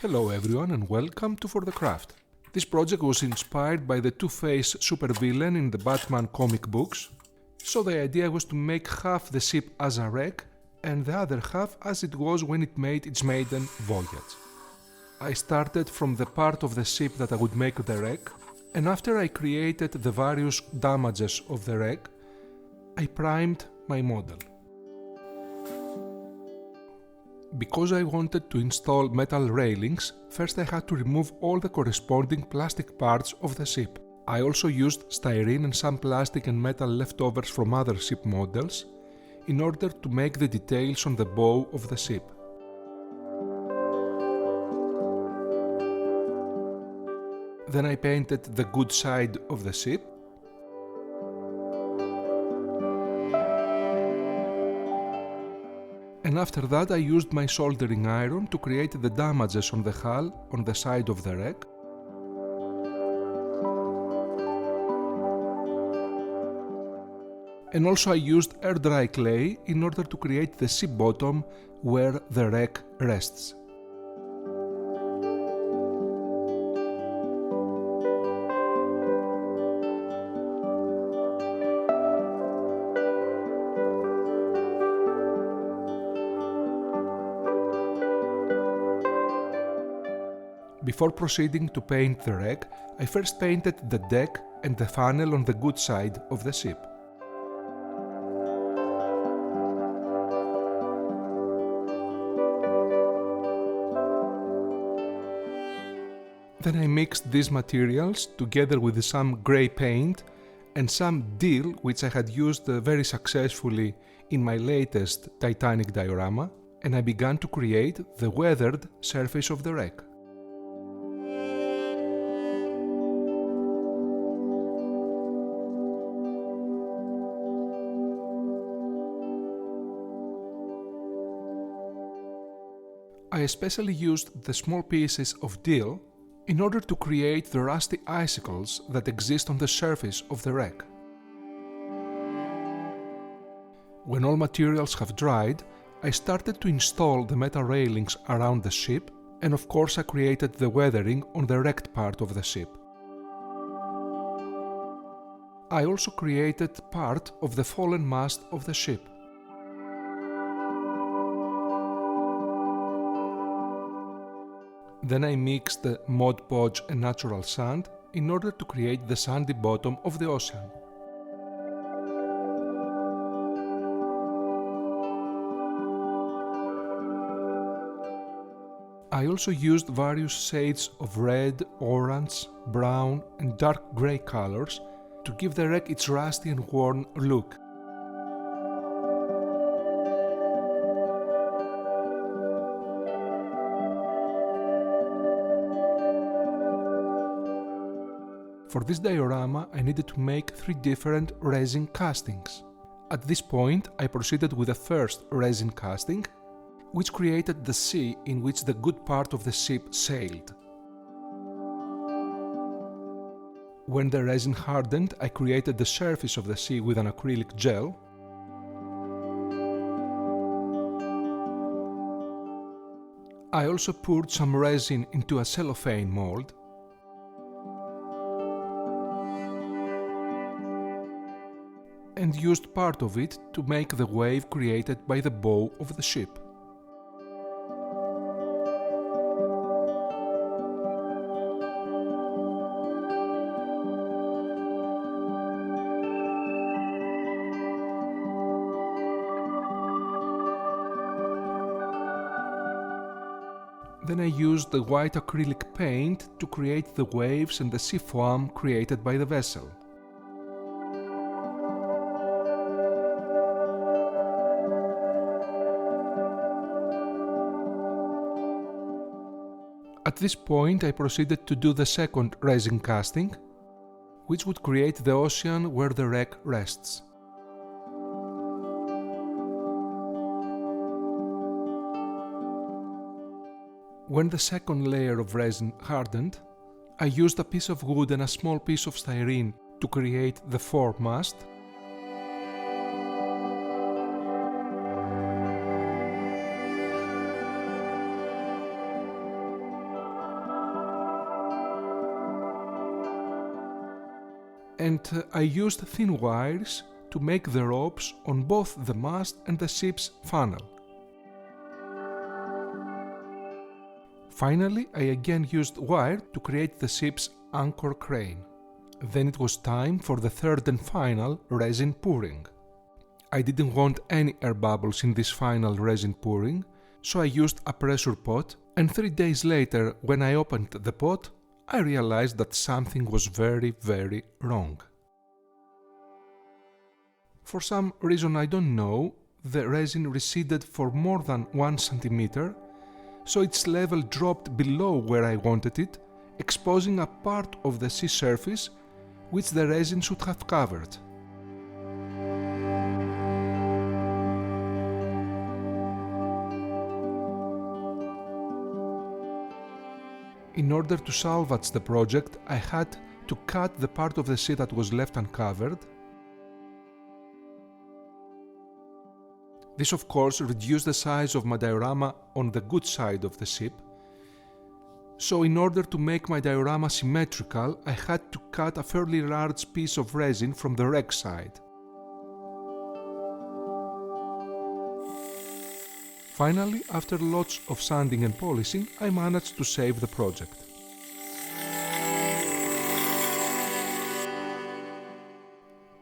Hello everyone and welcome to For the Craft. This project was inspired by the Two-Face supervillain in the Batman comic books, so the idea was to make half the ship as a wreck and the other half as it was when it made its maiden voyage. I started from the part of the ship that I would make the wreck, and after I created the various damages of the wreck, I primed my model. Because I wanted to install metal railings, first I had to remove all the corresponding plastic parts of the ship. I also used styrene and some plastic and metal leftovers from other ship models in order to make the details on the bow of the ship. Then I painted the good side of the ship. And after that I used my soldering iron to create the damages on the hull on the side of the wreck. And also I used air dry clay in order to create the sea bottom where the wreck rests. Before proceeding to paint the wreck, I first painted the deck and the funnel on the good side of the ship. Then I mixed these materials together with some grey paint and some deal which I had used very successfully in my latest Titanic diorama, and I began to create the weathered surface of the wreck. I especially used the small pieces of deal in order to create the rusty icicles that exist on the surface of the wreck. When all materials have dried, I started to install the metal railings around the ship, and of course I created the weathering on the wrecked part of the ship. I also created part of the fallen mast of the ship. Then I mixed the Mod Podge and natural sand in order to create the sandy bottom of the ocean. I also used various shades of red, orange, brown and dark grey colors to give the wreck its rusty and worn look. For this diorama, I needed to make 3 different resin castings. At this point, I proceeded with the first resin casting, which created the sea in which the good part of the ship sailed. When the resin hardened, I created the surface of the sea with an acrylic gel. I also poured some resin into a cellophane mold. And used part of it to make the wave created by the bow of the ship. Then I used the white acrylic paint to create the waves and the sea foam created by the vessel. At this point I proceeded to do the second resin casting, which would create the ocean where the wreck rests. When the second layer of resin hardened, I used a piece of wood and a small piece of styrene to create the foremast. and I used thin wires to make the ropes on both the mast and the ship's funnel. Finally, I again used wire to create the ship's anchor crane. Then it was time for the third and final resin pouring. I didn't want any air bubbles in this final resin pouring, so I used a pressure pot, and 3 days later, when I opened the pot, I realized that something was very, very wrong. For some reason I don't know, the resin receded for more than 1 centimeter, so its level dropped below where I wanted it, exposing a part of the sea surface which the resin should have covered. In order to salvage the project, I had to cut the part of the sea that was left uncovered. This of course reduced the size of my diorama on the good side of the ship. So in order to make my diorama symmetrical, I had to cut a fairly large piece of resin from the wreck side. Finally, after lots of sanding and polishing, I managed to save the project.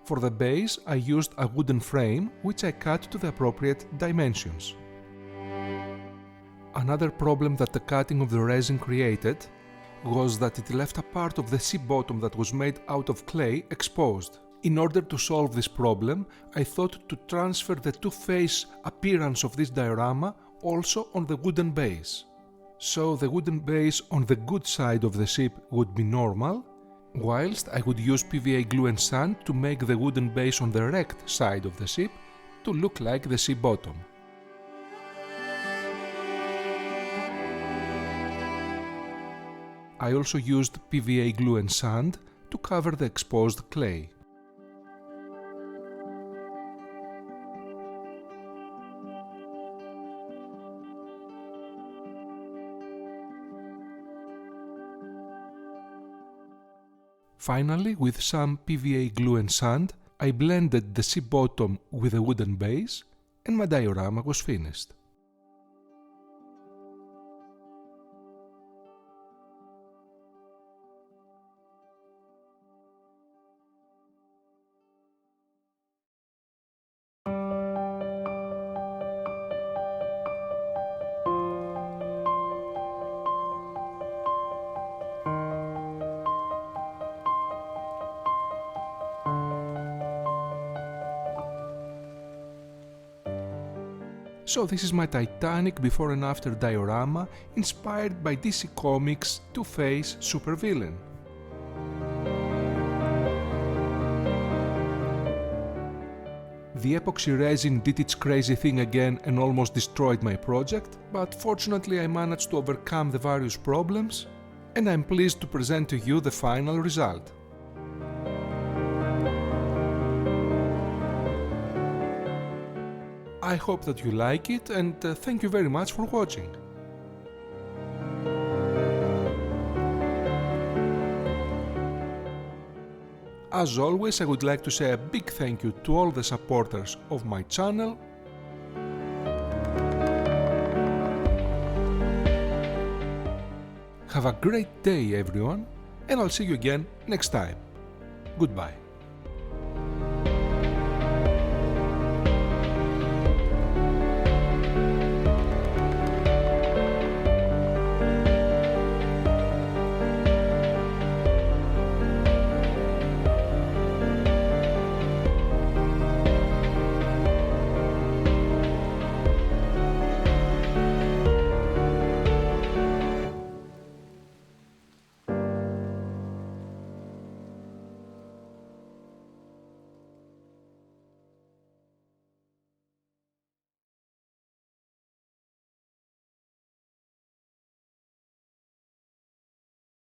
For the base, I used a wooden frame, which I cut to the appropriate dimensions. Another problem that the cutting of the resin created was that it left a part of the sea bottom that was made out of clay exposed. In order to solve this problem, I thought to transfer the two-face appearance of this diorama also on the wooden base. So the wooden base on the good side of the ship would be normal, whilst I would use PVA glue and sand to make the wooden base on the wrecked side of the ship to look like the sea bottom. I also used PVA glue and sand to cover the exposed clay. Finally, with some PVA glue and sand, I blended the sea bottom with a wooden base and my diorama was finished. So this is my Titanic before and after diorama inspired by DC Comics' Two-Face supervillain. The epoxy resin did its crazy thing again and almost destroyed my project, but fortunately I managed to overcome the various problems and I'm pleased to present to you the final result. I hope that you like it and thank you very much for watching. As always, I would like to say a big thank you to all the supporters of my channel. Have a great day everyone, and I'll see you again next time. Goodbye.